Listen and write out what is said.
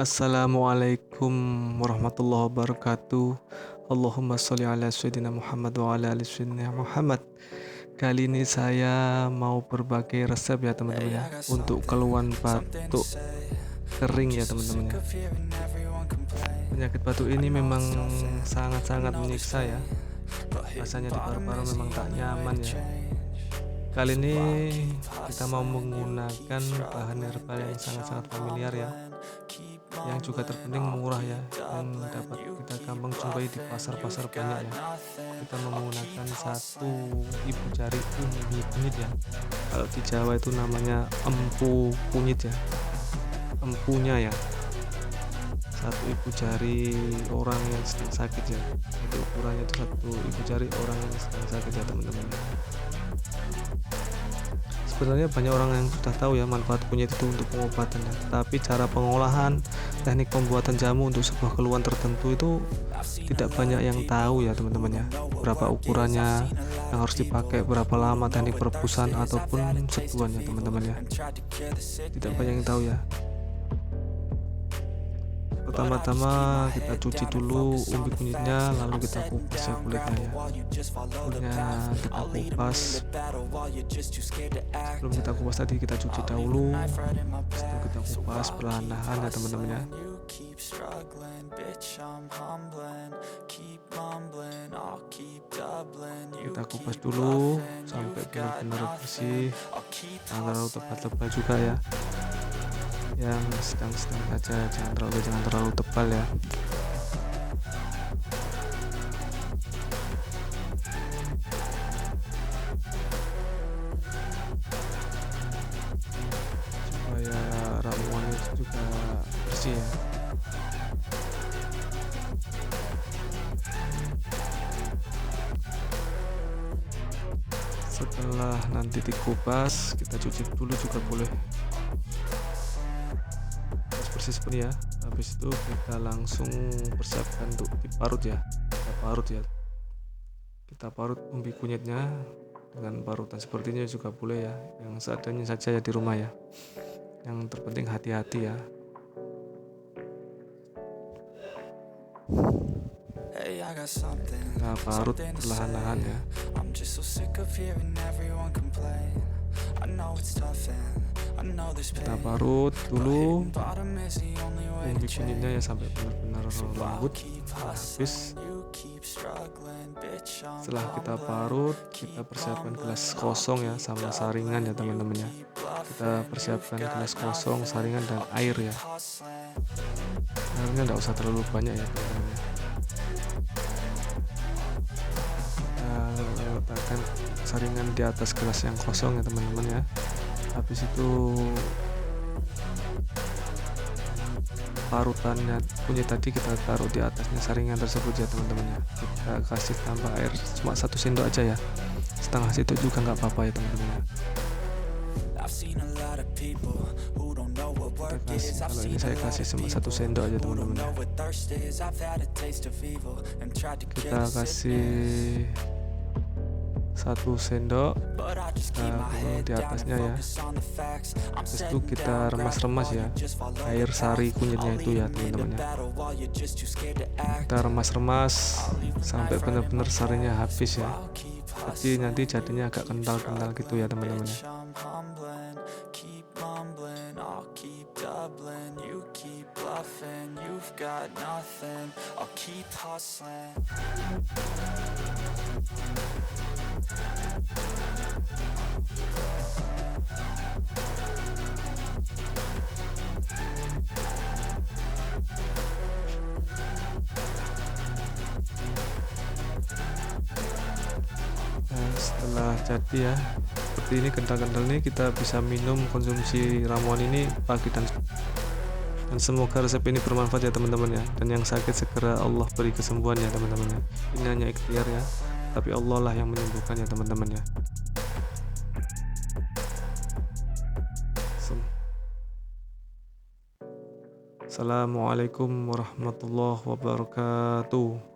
Assalamualaikum warahmatullahi wabarakatuh. Allahumma sholli ala sayyidina Muhammad wa ala ali sayyidina Muhammad. Kali ini saya mau berbagi resep ya teman-teman ya, untuk keluhan batuk kering ya teman-teman ya. Penyakit batuk ini memang sangat-sangat menyiksa ya. Rasanya di paru-paru memang tak nyaman ya. Kali ini kita mau menggunakan bahan herbal yang sangat-sangat familiar ya, yang juga terpenting murah ya, dan dapat kita gampang jumpai di pasar-pasar banyak ya. Kita menggunakan satu ibu jari kunyit ya. Kalau di Jawa itu namanya empu kunyit ya, empunya ya. Satu ibu jari orang yang sedang sakit ya. Itu ukurannya itu satu ibu jari orang yang sedang sakit ya teman-teman. Sebenarnya banyak orang yang sudah tahu ya manfaat kunyit itu untuk pengobatan ya. Tapi cara pengolahan, teknik pembuatan jamu untuk sebuah keluhan tertentu itu tidak banyak yang tahu ya teman-teman ya. Berapa ukurannya yang harus dipakai, berapa lama teknik perebusan ataupun seduhan ya teman-teman ya. Tidak banyak yang tahu ya. Pertama-tama kita cuci dulu umbi kunyitnya, lalu kita kupas ya kulitnya ya. Kulitnya kita kupas. Sebelum kita kupas tadi kita cuci dahulu, setelah kita kupas perlahan-lahan ya teman-teman ya. Kita kupas dulu sampai benar-benar bersih, jangan terlalu tebal-tebal juga ya, yang sedang-sedang saja, jangan terlalu tebal ya. Supaya ramuannya itu juga bersih ya. Setelah nanti dikupas, kita cuci dulu juga boleh, bersih seperti ya. Habis itu kita langsung persiapkan untuk diparut ya. Kita parut umbi kunyitnya dengan parutan sepertinya juga boleh ya, yang seadanya saja ya di rumah ya. Yang terpenting hati-hati ya. Kita parut perlahan-lahan ya. Kita parut dulu umbi kunyitnya ya sampai benar-benar lembut habis. Setelah kita parut, kita persiapkan gelas kosong ya sama saringan ya teman-teman ya. Kita persiapkan gelas kosong, saringan dan air ya. Airnya nggak usah terlalu banyak ya teman-teman ya. Kita letakkan saringan di atas gelas yang kosong ya teman-teman ya. Habis itu parutannya kunyit tadi kita taruh di atasnya saringan tersebut ya teman-teman ya. Kita kasih tambah air cuma 1 sendok aja ya, setengah sendok juga nggak apa-apa ya teman-teman ya. Kalau ini saya kasih cuma 1 sendok aja teman-teman ya. Kita kasih 1 sendok di atasnya ya. Habis itu kita remas-remas ya air sari kunyitnya itu ya teman-teman ya. Kita remas-remas sampai benar-benar sarinya habis ya. Jadi nanti jadinya agak kental-kental gitu ya teman-teman ya. Setelah jadi ya seperti ini kental-kental nih, kita bisa minum konsumsi ramuan ini pagi dan semoga resep ini bermanfaat ya teman-teman ya, dan yang sakit segera Allah beri kesembuhan ya teman-teman ya. Ini hanya ikhtiar ya, tapi Allah lah yang menyembuhkan ya teman-teman ya. Assalamualaikum warahmatullahi wabarakatuh.